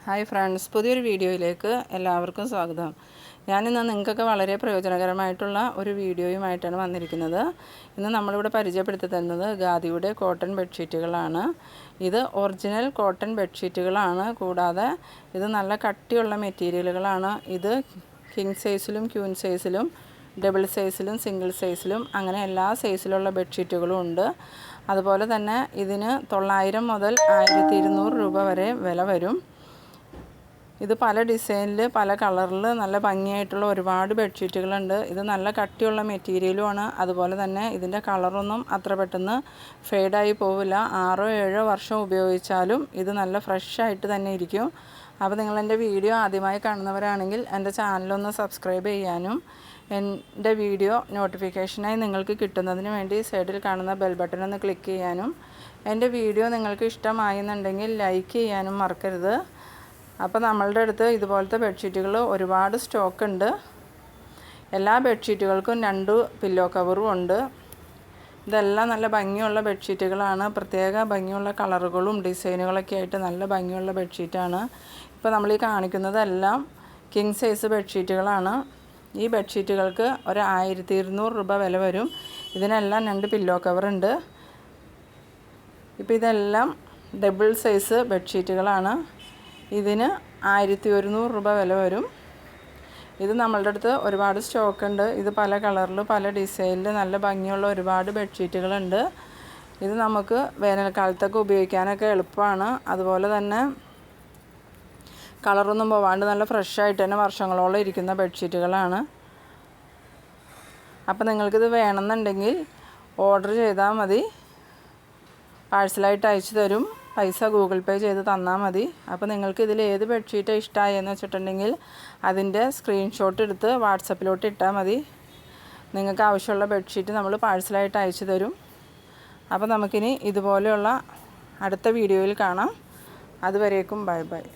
Hi friends, പുതിയൊരു വീഡിയോയിലേക്ക് എല്ലാവർക്കും സ്വാഗതം. ഞാനിന്ന് നിങ്ങൾക്കൊക്കെ വളരെ പ്രയോജനകരമായിട്ടുള്ള ഒരു വീഡിയോയുമായിട്ടാണ് വന്നിരിക്കുന്നത്. ഇന്ന് നമ്മളിവിടെ പരിചയപ്പെടുത്തി തരുന്നത് ഖാദിയുടെ കോട്ടൺ ബെഡ്ഷീറ്റുകളാണ്. ഇത് ഒറിജിനൽ കോട്ടൺ ബെഡ്ഷീറ്റുകളാണ്. കൂടാതെ ഇത് നല്ല കട്ടിയുള്ള മെറ്റീരിയലുകളാണ്. ഇത് കിങ് സൈസിലും ക്യൂൻ സൈസിലും ഡബിൾ സൈസിലും സിംഗിൾ സൈസിലും അങ്ങനെ എല്ലാ സൈസിലുള്ള ബെഡ്ഷീറ്റുകളും ഉണ്ട്. അതുപോലെ തന്നെ ഇതിന് 900 മുതൽ 1200 രൂപ വരെ വില വരും. ഇത് പല ഡിസൈനിൽ പല കളറിൽ നല്ല ഭംഗിയായിട്ടുള്ള ഒരുപാട് ബെഡ്ഷീറ്റുകളുണ്ട്. ഇത് നല്ല കട്ടിയുള്ള മെറ്റീരിയലുമാണ്. അതുപോലെ തന്നെ ഇതിൻ്റെ കളറൊന്നും അത്ര പെട്ടെന്ന് ഫെയ്ഡായി പോവില്ല. 6-7 വർഷം ഉപയോഗിച്ചാലും ഇത് നല്ല ഫ്രഷായിട്ട് തന്നെ ഇരിക്കും. അപ്പോൾ നിങ്ങളെൻ്റെ വീഡിയോ ആദ്യമായി കാണുന്നവരാണെങ്കിൽ എൻ്റെ ചാനലൊന്ന് സബ്സ്ക്രൈബ് ചെയ്യാനും എൻ്റെ വീഡിയോ നോട്ടിഫിക്കേഷനായി നിങ്ങൾക്ക് കിട്ടുന്നതിന് വേണ്ടി സൈഡിൽ കാണുന്ന ബെൽ ബട്ടൺ ഒന്ന് ക്ലിക്ക് ചെയ്യാനും എൻ്റെ വീഡിയോ നിങ്ങൾക്ക് ഇഷ്ടമായെന്നുണ്ടെങ്കിൽ ലൈക്ക് ചെയ്യാനും മറക്കരുത്. അപ്പോൾ നമ്മളുടെ അടുത്ത് ഇതുപോലത്തെ ബെഡ്ഷീറ്റുകൾ ഒരുപാട് സ്റ്റോക്ക് ഉണ്ട്. എല്ലാ ബെഡ്ഷീറ്റുകൾക്കും 2 പില്ലോ കവറും ഉണ്ട്. ഇതെല്ലാം നല്ല ഭംഗിയുള്ള ബെഡ്ഷീറ്റുകളാണ്. പ്രത്യേക ഭംഗിയുള്ള കളറുകളും ഡിസൈനുകളൊക്കെ ആയിട്ട് നല്ല ഭംഗിയുള്ള ബെഡ്ഷീറ്റാണ്. ഇപ്പോൾ നമ്മൾ ഈ കാണിക്കുന്നതെല്ലാം കിങ് സൈസ് ബെഡ്ഷീറ്റുകളാണ്. ഈ ബെഡ്ഷീറ്റുകൾക്ക് ഒരു 1200 രൂപ വില വരും. ഇതിനെല്ലാം 2 പില്ലോ കവറുണ്ട്. ഇപ്പോൾ ഇതെല്ലാം ഡബിൾ സൈസ് ബെഡ്ഷീറ്റുകളാണ്. ഇതിന് 1100 രൂപ വില വരും. ഇത് നമ്മളുടെ അടുത്ത് ഒരുപാട് സ്റ്റോക്ക് ഉണ്ട്. ഇത് പല കളറിൽ പല ഡിസൈനിൽ നല്ല ഭംഗിയുള്ള ഒരുപാട് ബെഡ്ഷീറ്റുകളുണ്ട്. ഇത് നമുക്ക് വേനൽക്കാലത്തൊക്കെ ഉപയോഗിക്കാനൊക്കെ എളുപ്പമാണ്. അതുപോലെ തന്നെ കളറൊന്നും പോവാണ്ട് നല്ല ഫ്രഷായിട്ട് തന്നെ വർഷങ്ങളോളം ഇരിക്കുന്ന ബെഡ്ഷീറ്റുകളാണ്. അപ്പോൾ നിങ്ങൾക്കിത് വേണമെന്നുണ്ടെങ്കിൽ ഓർഡർ ചെയ്താൽ മതി. പാഴ്സലായിട്ട് അയച്ചു തരും. പൈസ ഗൂഗിൾ പേ ചെയ്ത് തന്നാൽ മതി. അപ്പോൾ നിങ്ങൾക്ക് ഇതിൽ ഏത് ബെഡ്ഷീറ്റ് ഇഷ്ടമായെന്ന് വെച്ചിട്ടുണ്ടെങ്കിൽ അതിൻ്റെ സ്ക്രീൻഷോട്ട് എടുത്ത് വാട്സപ്പിലോട്ട് ഇട്ടാൽ മതി. നിങ്ങൾക്ക് ആവശ്യമുള്ള ബെഡ്ഷീറ്റ് നമ്മൾ പാഴ്സലായിട്ട് അയച്ചു തരും. അപ്പോൾ നമുക്കിനി ഇതുപോലെയുള്ള അടുത്ത വീഡിയോയിൽ കാണാം. അതുവരേക്കും ബൈ ബൈ.